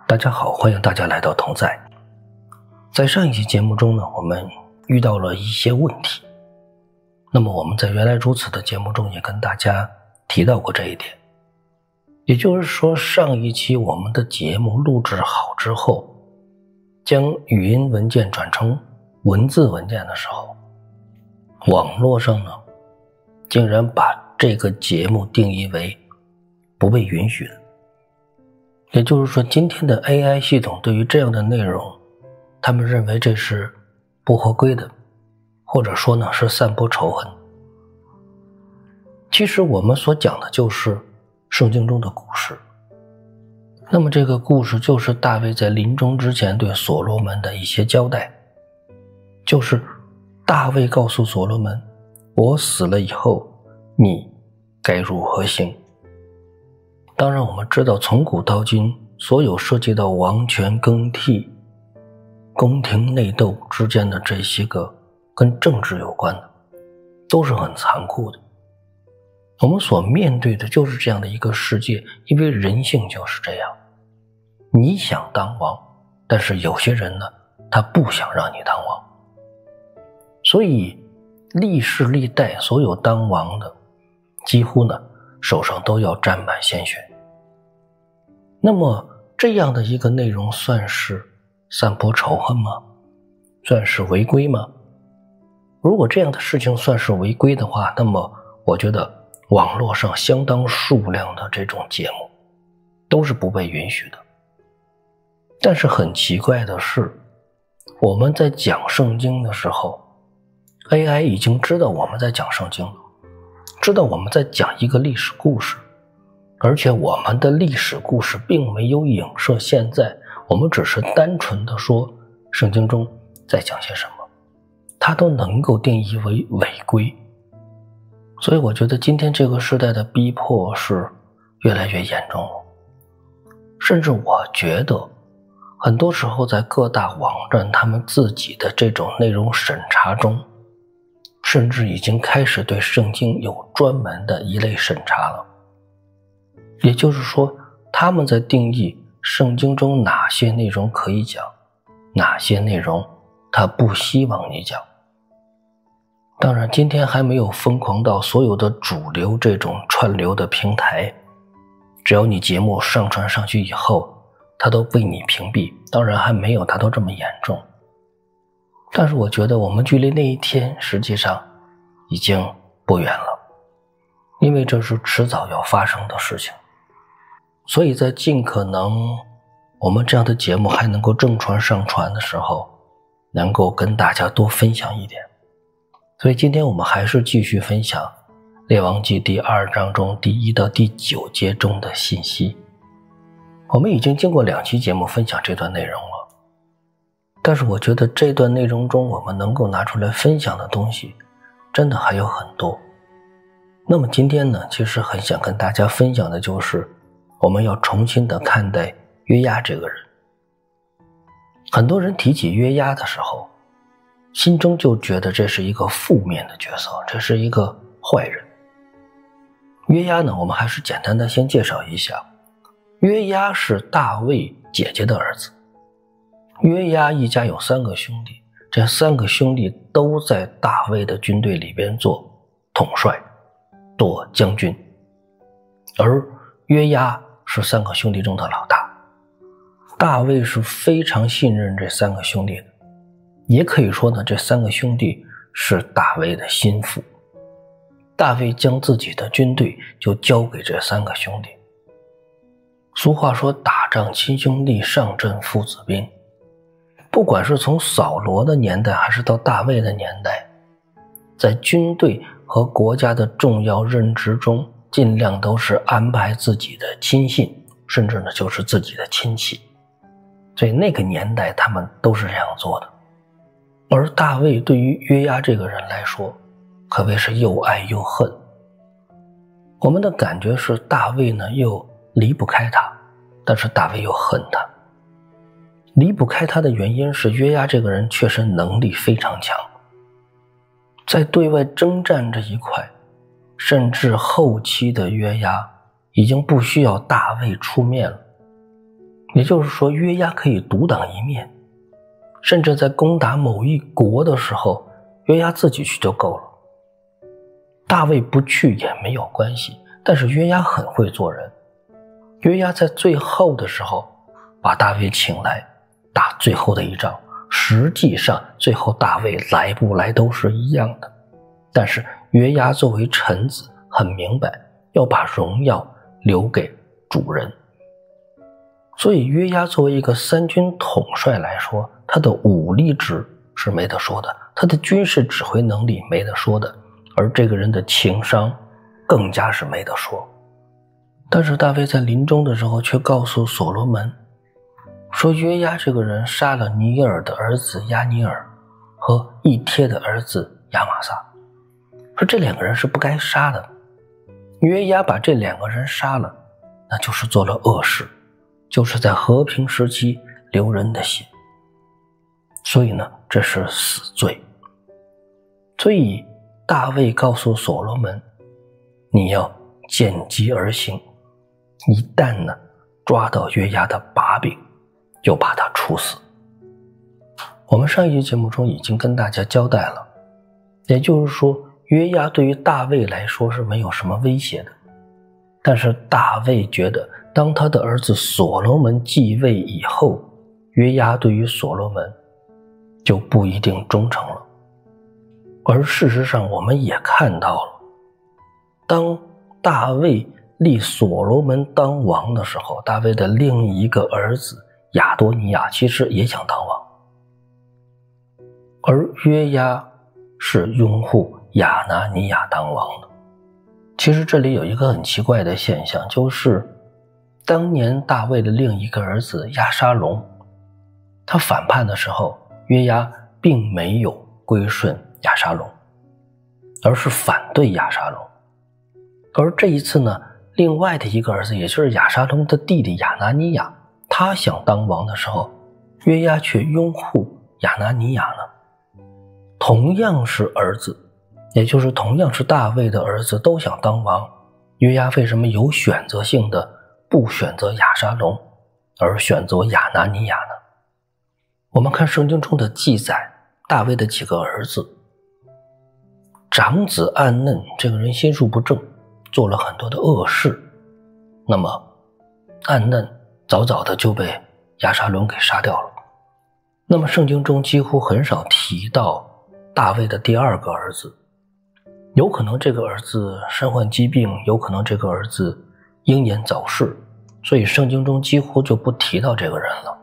大家好，歡迎大家來到同在。在上一期節目中呢，我們遇到了一些問題。那麼我們在原來如此的節目中也跟大家提到過這一點。也就是說，上一期我們的節目錄制好之後，將語音文件轉成文字文件的時候，網絡上呢，竟然把這個節目定義為不被允許的。也就是說，今天的 AI 系統對於這樣的內容，他們認為這是不合規的，或者說呢是散播仇恨。其實我們所講的就是聖經中的故事。那麼這個故事就是大衛在臨終之前對所羅門的一些交代，就是大衛告訴所羅門，我死了以後，你該如何行。當然我們知道，從古到今，所有涉及到王權更替、宮廷內鬥之間的這些個跟政治有關的，都是很殘酷的。我們所面对的就是這樣的一個世界，因為人性就是这樣。你想當王，但是有些人呢，他不想讓你当王。所以歷世歷代所有當王的，幾乎呢手上都要沾滿鮮血。那麼這樣的一個內容算是散播仇恨嗎？算是違規嗎？如果這樣的事情算是違規的話，那麼我覺得網絡上相當數量的這種節目都是不被允許的。但是很奇怪的是，我們在講聖經的時候， AI 已經知道我們在講聖经了，知道我們在講一個歷史故事，而且我們的歷史故事並没有影射現在，我們只是单純的說聖經中在講些什麼，它都能夠定義為違規。所以我覺得今天這個時代的逼迫是越來越嚴重了。甚至我覺得很多時候在各大網站他們自己的這種內容審查中，甚至已經開始對聖經有專門的一類審查了。也就是說，他們在定義聖經中哪些內容可以講，哪些內容他不希望你講。當然今天還沒有瘋狂到所有的主流这種串流的平台，只要你節目上傳上去以後，它都被你屏蔽。當然還沒有达到這麼嚴重，但是我覺得我們距離那一天實際上已經不遠了，因為這是遲早要發生的事情。所以在盡可能我們這樣的節目還能夠正常上傳的時候，能夠跟大家多分享一點。所以今天我們還是繼續分享列王紀第2章中第1到第9節中的信息。我們已經經過2期節目分享這段內容了，但是我覺得這段內容中我們能夠拿出來分享的東西真的還有很多。那麼今天呢，其實很想跟大家分享的就是我們要重新的看待約押這個人。很多人提起約押的時候，心中就覺得這是一个負面的角色，這是一個壞人。約押呢，我們還是簡單的先介紹一下。約押是大衛姐姐的兒子。約押一家有3個兄弟，這3個兄弟都在大衛的軍隊裡邊做統帥，做將軍。而約押是3個兄弟中的老大。大衛是非常信任這3個兄弟的，也可以說呢，這3個兄弟是大衛的心腹。大衛將自己的軍隊就交給這3個兄弟。俗話說，打仗親兄弟，上陣父子兵。不管是從掃羅的年代還是到大衛的年代，在軍隊和國家的重要任職中，盡量都是安排自己的親信，甚至呢就是自己的親戚。所以那個年代他們都是這樣做的。而大衛對於約押這個人來說，可謂是又愛又恨。我們的感覺是大衛呢又離不開他，但是大衛又恨他。離不開他的原因是約押這個人確實能力非常強，在對外征戰這一塊，甚至後期的約押已經不需要大衛出面了，也就是說，約押可以獨當一面，甚至在攻打某一國的时候，約押自己去就夠了。大衛不去也沒有關係，但是約押很会做人。約押在最後的時候把大衛請來打最後的一仗，實際上最後大衛來不來都是一樣的，但是約押作為臣子很明白要把榮耀留給主人，所以約押作为一個三军統帥來說，他的武力值是沒得說的，他的軍事指揮能力沒得說的，而這個人的情商更加是沒得說。但是大衛在臨終的時候卻告訴所羅門說，約押這個人殺了尼爾的兒子押尼爾和以帖的兒子亞瑪撒，說這兩個人是不該殺的。約押把這兩個人殺了，那就是做了惡事，就是在和平時期流人的血，所以呢，這是死罪。所以大衛告訴所羅門，你要見機而行，一旦呢抓到約押的把柄，就把他處死。我們上一期節目中已經跟大家交代了，也就是說約押對於大衛來說是沒有什麼威脅的，但是大衛覺得當他的兒子所羅門繼位以後，約押對於所羅門就不一定忠誠了。而事實上我們也看到了，當大衛立所羅門當王的時候，大衛的另一個兒子亞多尼亞其實也想當王，而約押是擁護亞拿尼亞當王的。其實這裡有一個很奇怪的現象，就是當年大衛的另一個兒子押沙龍，他反叛的時候，約押並沒有歸順押沙龍，而是反對押沙龍。而這一次呢，另外的一個兒子，也就是押沙龍的弟弟亞拿尼亞，他想當王的時候，約押卻擁護亞拿尼亞呢。同樣是兒子，也就是同樣是大衛的兒子，都想當王，約押為什麼有選擇性的不選擇押沙龍，而選擇亞拿尼亞呢？我們看聖經中的記載，大衛的幾個兒子，長子暗嫩這個人心術不正，做了很多的惡事，那麼暗嫩早早的就被押沙龍給殺掉了。那麼聖經中幾乎很少提到大衛的第二個兒子，有可能這個兒子身患疾病，有可能這個兒子英年早逝，所以聖經中幾乎就不提到這個人了。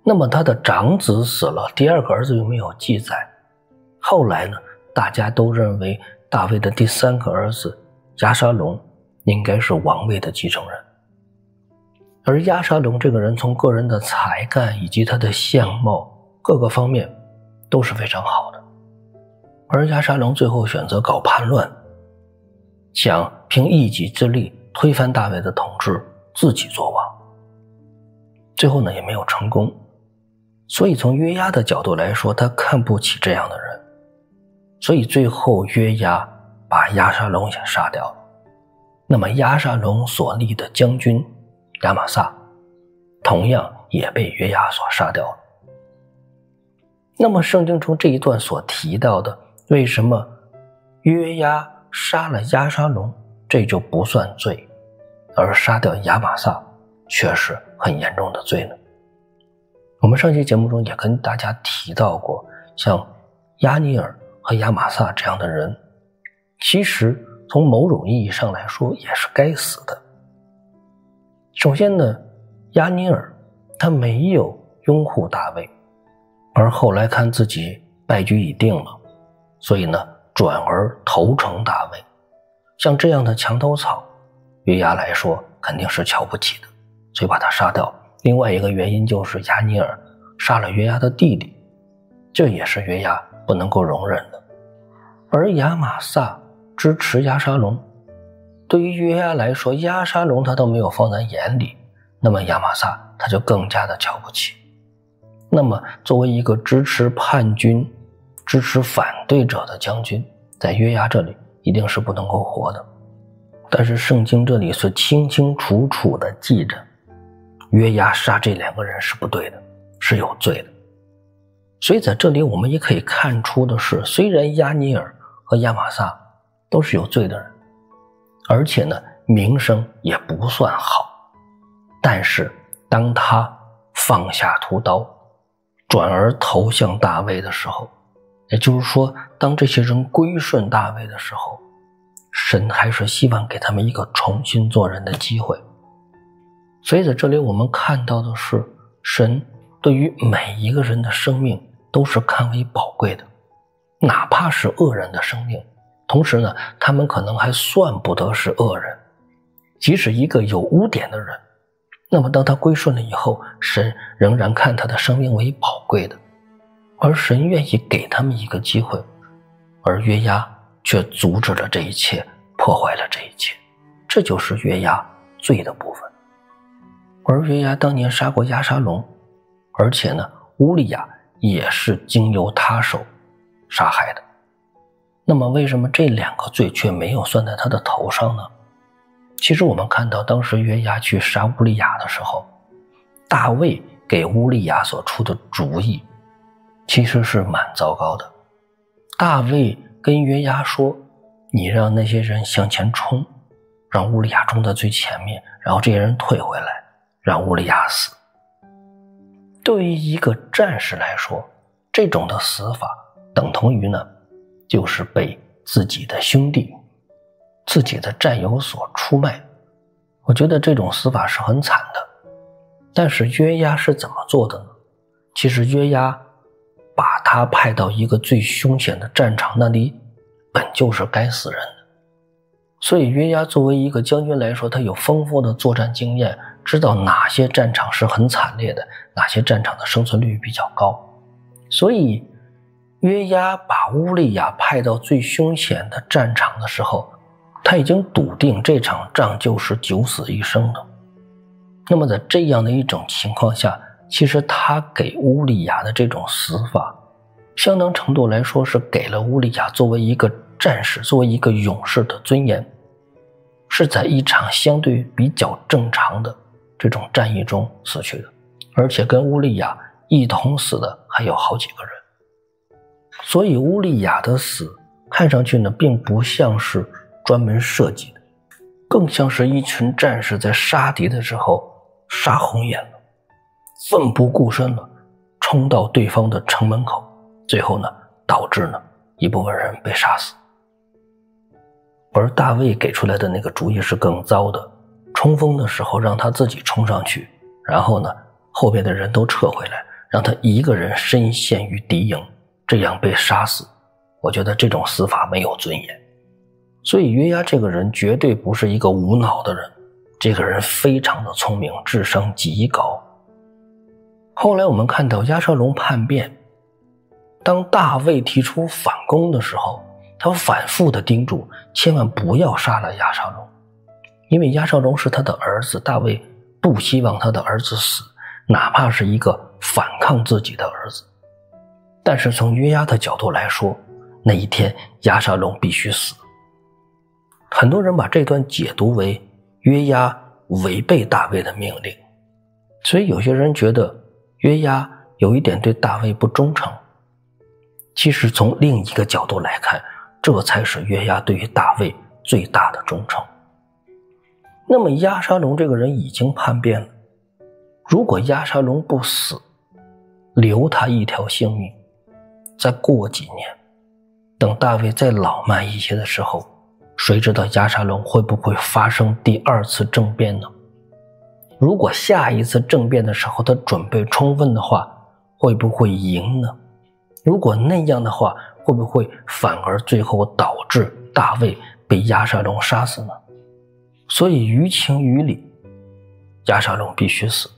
那麼他的長子死了，第二個兒子又沒有記載。後來呢，大家都認為大衛的第三個兒子押沙龍應該是王位的繼承人。而押沙龍這個人從個人的才幹以及他的相貌各個方面都是非常好的，而押沙龍最後選擇搞叛亂，想憑一己之力推翻大衛的統治，自己做王，最後呢也没有成功。所以從約押的角度來说，他看不起這樣的人，所以最後約押把押沙龍也殺掉了。那麼押沙龍所立的將軍亞瑪撒同樣也被約押所殺掉了。那麼聖經中這一段所提到的，為什麼約押殺了押沙龍這就不算罪，而殺掉亞瑪撒卻是很嚴重的罪呢？我們上期節目中也跟大家提到過，像押尼爾和亞瑪撒這樣的人，其實從某種意義上來說也是該死的。首先呢，押尼爾他沒有擁護大衛，而後來看自己敗局已定了，所以呢轉而投誠大衛。像這樣的牆頭草，約押來說肯定是瞧不起的，所以把他殺掉。另外一個原因就是押尼爾殺了約押的弟弟，這也是約押不能夠容忍的。而亞瑪撒支持押沙龍，對於約押來說，押沙龍他都沒有放在眼裡，那麼亞瑪撒他就更加的瞧不起。那麼作為一個支持叛軍、支持反對者的將軍，在約押這裡一定是不能夠活的。但是聖經這裡是清清楚楚地記着，約押殺這2個人是不對的，是有罪的。所以在這裡我們也可以看出的是，虽然押尼珥和亞瑪撒都是有罪的人，而且呢名聲也不算好，但是當他放下屠刀轉而投向大衛的時候，也就是說當這些人歸順大衛的時候，神還是希望給他們一個重新做人的機會。所以在這裡我們看到的是，神對於每一個人的生命都是看為寶貴的，哪怕是惡人的生命，同時呢他們可能還算不得是惡人，即使一個有污點的人，那麼當他歸順了以後，神仍然看他的生命為寶貴的，而神願意給他們一個機會，而約押卻阻止了這一切，破壞了這一切，這就是約押罪的部分。而約押當年殺過押沙龍，而且呢烏利亞也是經由他手殺害的。那麼為什麼这2個罪卻沒有算在他的頭上呢？其實我們看到當時約押去殺烏利亞的時候，大衛給烏利亞所出的主意其實是蠻糟糕的。大衛跟約押說，你讓那些人向前衝，讓烏利亞衝在最前面，然後这些人退回来，讓烏利亞死。對於一個戰士來說，這種的死法等同於呢，就是被自己的兄弟、自己的戰友所出賣。我覺得這種死法是很慘的。但是約押是怎麼做的呢？其實約押把他派到一個最兇險的戰場，那裡本就是該死人的。所以約押作為一個將軍來說，他有豐富的作戰經驗，知道哪些戰場是很慘烈的，哪些戰场的生存率比較高。所以約押把烏利亞派到最兇險的戰場的時候，他已經篤定這場仗就是九死一生的。那麼在這樣的一種情況下，其實他給烏利亞的這種死法，相當程度來說是給了烏利亞作為一個戰士、作為一個勇士的尊嚴，是在一場相對比較正常的這種戰役中死去的，而且跟烏利亞一同死的還有好幾個人。所以烏利亞的死看上去呢，並不像是專門設計的，更像是一群戰士在殺敵的時候殺紅眼了，奮不顧身了，衝到對方的城門口，最後呢導致呢一部分人被殺死。而大衛給出來的那個主意是更糟的，冲鋒的时候讓他自己衝上去，然後呢後邊的人都撤回來，讓他一個人身陷於敵營，這樣被殺死。我覺得這種死法沒有尊嚴。所以約押這個人絕對不是一個無腦的人，這個人非常的聰明，智商極高。後來我們看到押沙龍叛變，當大衛提出反攻的時候，他反復的叮囑千萬不要殺了押沙龍，因為押沙龍是他的兒子，大衛不希望他的兒子死，哪怕是一個反抗自己的兒子。但是從約押的角度來說，那一天押沙龍必須死。很多人把這段解讀為約押違背大衛的命令，所以有些人覺得約押有一點對大衛不忠誠。其實從另一個角度來看，這才是約押對於大衛最大的忠誠。那麼押沙龍這個人已經叛變了，如果押沙龍不死，留他一條性命，再過幾年，等大衛再老邁一些的時候，誰知道押沙龍會不會發生第二次政變呢？如果下一次政变的時候他準備充分的話，會不會贏呢？如果那樣的話，會不會反而最後導致大衛被押沙龍殺死呢？所以於情於理，押沙龍必須死。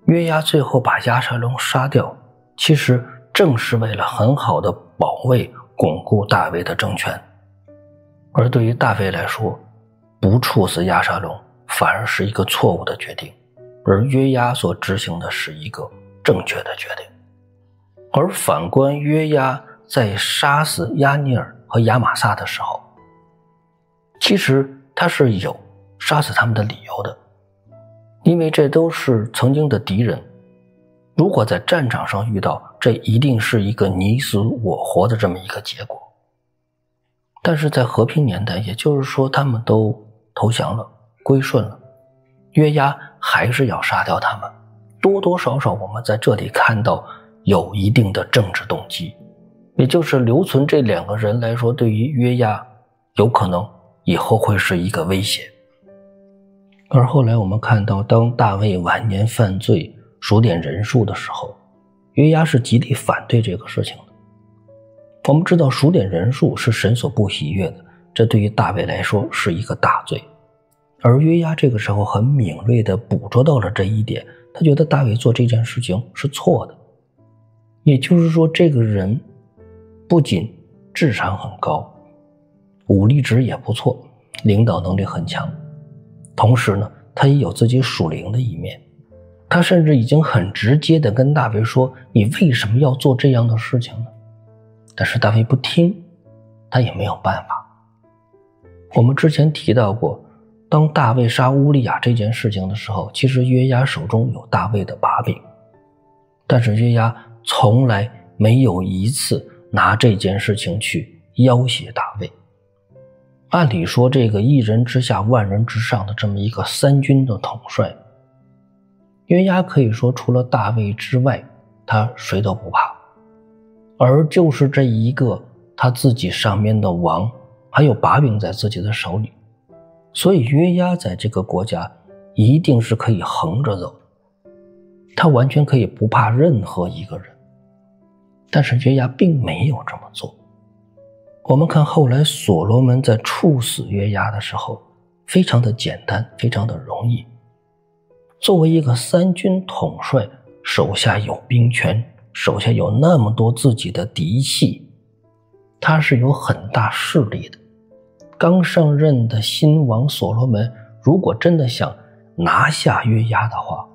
約押最後把押沙龍殺掉，其實正是為了很好的保衛鞏固大衛的政權。而對於大衛來說，不處死押沙龍反而是一個錯誤的決定，而約押所執行的是一個正確的決定。而反觀約押在殺死押尼珥和亞瑪撒的時候，其實他是有殺死他們的理由的。因為這都是曾經的敵人，如果在戰場上遇到，這一定是一個你死我活的這麼一個結果。但是在和平年代，也就是說他們都投降了，歸順了，约押還是要殺掉他們。多多少少我們在這裡看到有一定的政治动機，也就是留存这2個人來說，对于約押有可能以後會是一個威脅。而後來我們看到，當大衛晚年犯罪數點人數的時候，約押是極力反對這個事情的。我們知道數點人數是神所不喜悅的，這對於大衛來說是一個大罪。而約押這個時候很敏銳地捕捉到了這一點，他覺得大衛做這件事情是錯的。也就是說，這個人不僅智商很高，武力值也不錯，領導能力很強，同時呢，他也有自己屬靈的一面。他甚至已經很直接地跟大衛說，你為什麼要做這樣的事情呢？但是大衛不聽，他也沒有辦法。我們之前提到過，當大衛殺烏利亞這件事情的時候，其實約押手中有大衛的把柄，但是約押從來沒有一次拿這件事情去要挾大衛。按理說，這個一人之下萬人之上的這麼一個3軍的統帥，約押可以說除了大衛之外，他誰都不怕。而就是這一個他自己上面的王，還有把柄在自己的手裡，所以約押在這個國家一定是可以橫着走的，他完全可以不怕任何一個人。但是約押並沒有這麼做。我們看後來所羅門在處死約押的時候，非常的簡單，非常的容易。作為一個3軍統帥，手下有兵權，手下有那麼多自己的嫡系，他是有很大勢力的。剛上任的新王所羅門，如果真的想拿下約押的話，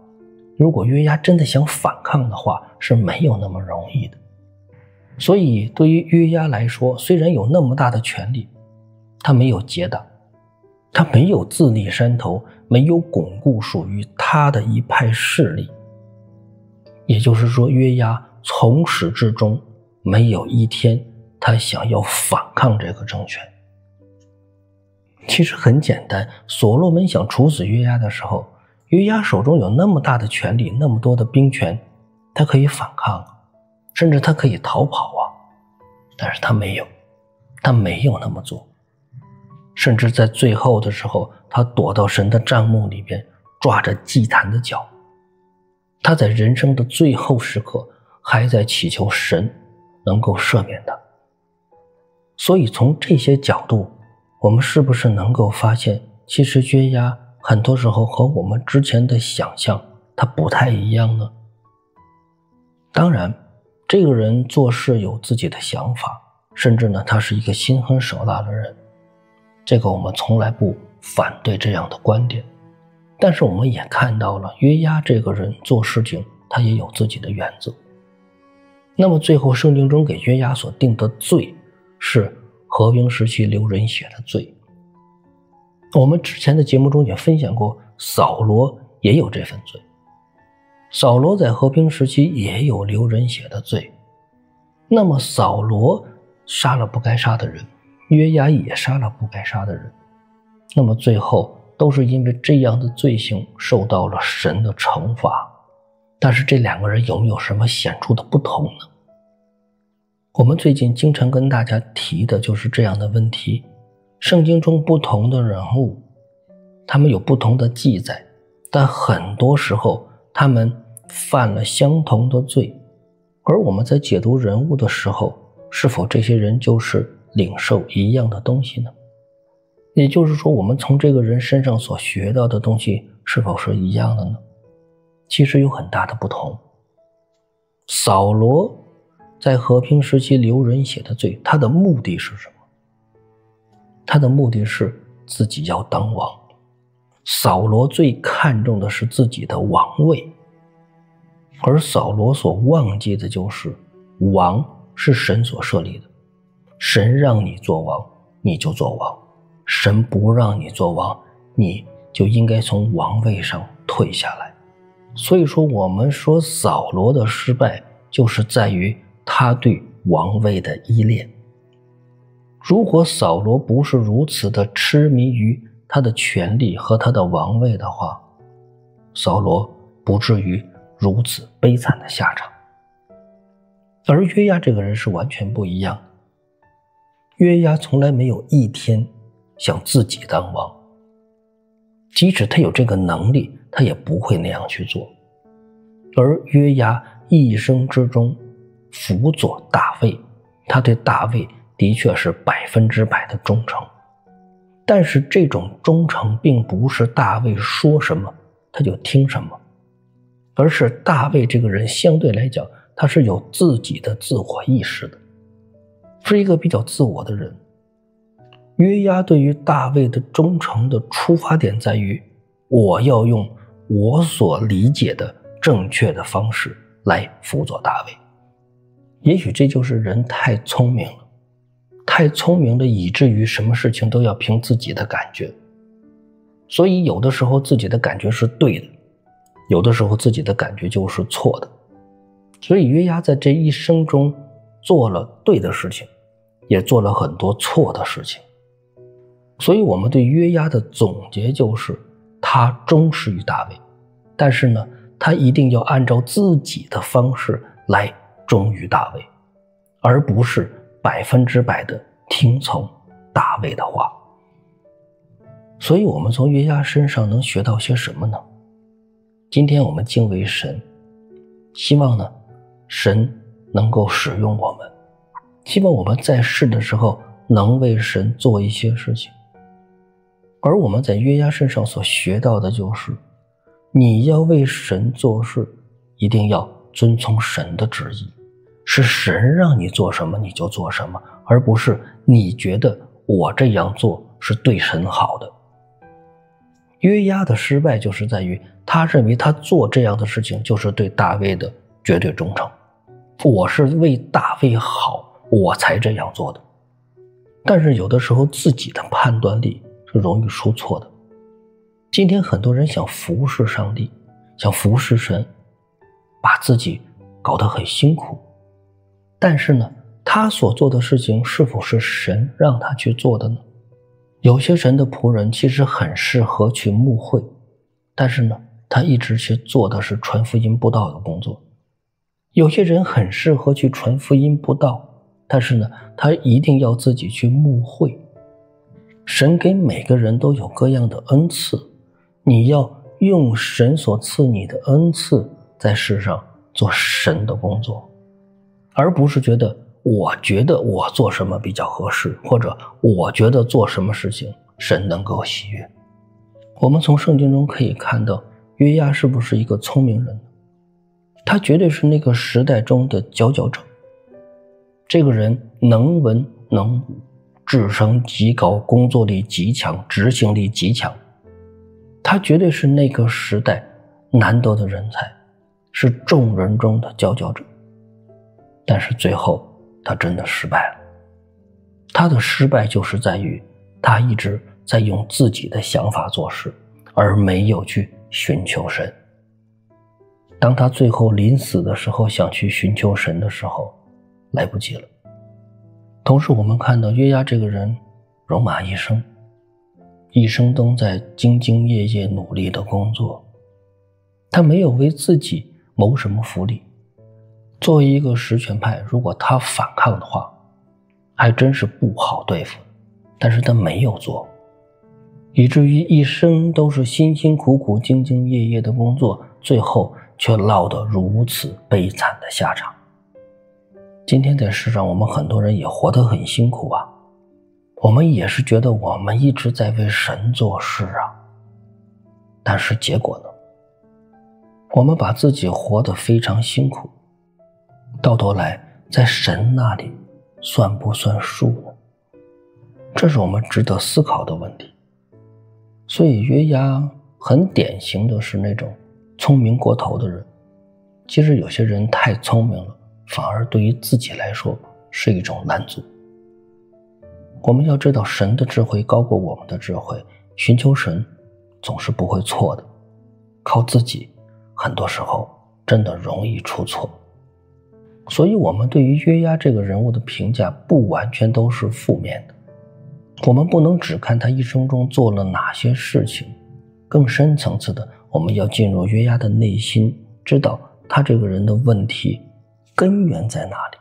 如果約押真的想反抗的話，是沒有那麼容易的。所以對於約押來說，雖然有那麼大的權力，他沒有結黨，他沒有自立山頭，沒有鞏固屬於他的一派勢力。也就是說，約押從始至終沒有一天他想要反抗這個政權。其實很簡單，所羅門想處死約押的時候，約押手中有那麼大的權力，那麼多的兵權，他可以反抗，甚至他可以逃跑啊，但是他没有那麼做。甚至在最後的时候，他躲到神的帐幕裡邊，抓着祭壇的腳。他在人生的最後時刻還在祈求神能夠赦免他。所以從這些角度，我們是不是能夠發現，其實約押很多時候和我們之前的想象他不太一樣呢？當然，這個人做事有自己的想法，甚至呢，他是一個心狠手辣的人，這個我們從來不反對這樣的觀點。但是我們也看到了約押這個人做事情他也有自己的原則。那麼最後聖經中給約押所定的罪是和平時期流人血的罪。我們之前的節目中也分享過，掃羅也有這份罪，掃羅在和平時期也有流人血的罪。那麼掃羅殺了不該殺的人，約押也殺了不該殺的人，那麼最後都是因为這樣的罪行受到了神的懲罰。但是這兩個人有沒有什麼顯著的不同呢？我們最近經常跟大家提的就是這樣的問題。聖經中不同的人物，他們有不同的記載，但很多時候他們犯了相同的罪，而我們在解讀人物的时候，是否這些人就是領受一樣的東西呢？也就是說，我們從這個人身上所學到的東西是否是一樣的呢？其實有很大的不同。掃羅在和平時期流人血的罪，他的目的是什么？他的目的是自己要當王。掃羅最看重的是自己的王位，而掃羅所忘記的就是王是神所設立的，神讓你做王你就做王，神不讓你做王，你就應該從王位上退下來。所以说我們說掃羅的失敗就是在於他對王位的依戀。如果掃羅不是如此的痴迷於他的權力和他的王位的話，掃羅不至於如此悲慘的下場。而約押这個人是完全不一樣的。約押從來沒有一天想自己當王，即使他有這個能力，他也不會那樣去做。而約押一生之中輔佐大衛，他對大衛的確是100%的忠誠。但是這種忠誠並不是大衛說什麼他就聽什麼，而是大衛這個人相對來講，他是有自己的自我意識的，是一個比較自我的人。約押對於大衛的忠誠的出發點在於，我要用我所理解的正確的方式來輔佐大衛。也許這就是人太聰明了，太聰明了以至于什麼事情都要憑自己的感覺。所以有的時候自己的感覺是對的，有的时候自己的感覺就是錯的。所以約押在這一生中做了對的事情，也做了很多錯的事情。所以我們對約押的總結就是他忠實於大衛，但是呢，他一定要按照自己的方式來忠於大衛，而不是100%的听從大衛的話。所以我們從約押身上能學到些什麼呢？今天我們敬畏神，希望呢神能夠使用我們，希望我們在世的时候能為神做一些事情。而我們在約押身上所學到的就是你要為神做事，一定要遵從神的旨意，是神讓你做什麼你就做什麼，而不是你覺得我這樣做是對神好的。約押的失敗就是在於他認為他做這樣的事情就是對大衛的絕對忠誠，我是為大衛好我才這樣做的。但是有的時候自己的判斷力是容易出錯的。今天很多人想服侍上帝，想服侍神，把自己搞得很辛苦，但是呢，他所做的事情是否是神讓他去做的呢？有些神的僕人其實很適合去牧會，但是呢，他一直去做的是傳福音布道的工作。有些人很適合去傳福音布道，但是呢，他一定要自己去牧會。神給每個人都有各樣的恩賜，你要用神所賜你的恩賜在世上做神的工作，而不是覺得我做什麼比較合適，或者我覺得做什麼事情神能夠喜悅。我們從聖經中可以看到約押是不是一個聰明人？他絕對是那個時代中的佼佼者。這個人能文能武，智商極高，工作力極強，執行力極強。他絕對是那個時代難得的人才，是眾人中的佼佼者。但是最後他真的失敗了。他的失敗就是在於他一直在用自己的想法做事，而沒有去尋求神。當他最後臨死的時候想去尋求神的時候，來不及了。同時我們看到約押這個人戎馬一生都在兢兢業業努力的工作，他沒有為自己謀什麼福利。作為一個實權派，如果他反抗的話，還真是不好對付，但是他沒有做，以至於一生都是辛辛苦苦兢兢業業的工作，最後卻落得如此悲慘的下場。今天在世上我們很多人也活得很辛苦啊，我們也是觉得我們一直在為神做事啊，但是結果呢？我們把自己活得非常辛苦，到頭來在神那裡算不算數呢？這是我們值得思考的問題。所以約押很典型的是那種聰明過頭的人。其實有些人太聰明了，反而對於自己來說是一種難阻。我們要知道神的智慧高過我們的智慧，尋求神總是不會錯的。靠自己，很多時候真的容易出錯。所以我们对于约押这个人物的評價不完全都是負面的，我們不能只看他一生中做了哪些事情，更深層次的，我們要進入約押的內心，知道他這個人的問題根源在哪裡，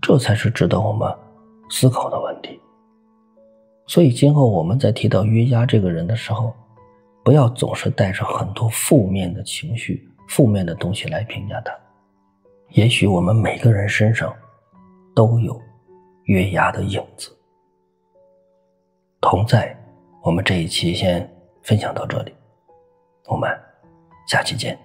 這才是值得我們思考的問題。所以今後我們在提到約押這個人的時候，不要總是帶着很多負面的情緒、負面的東西來評價他。也許我們每個人身上都有約押的影子。同在，我們這一期先分享到這裡，我們下期見。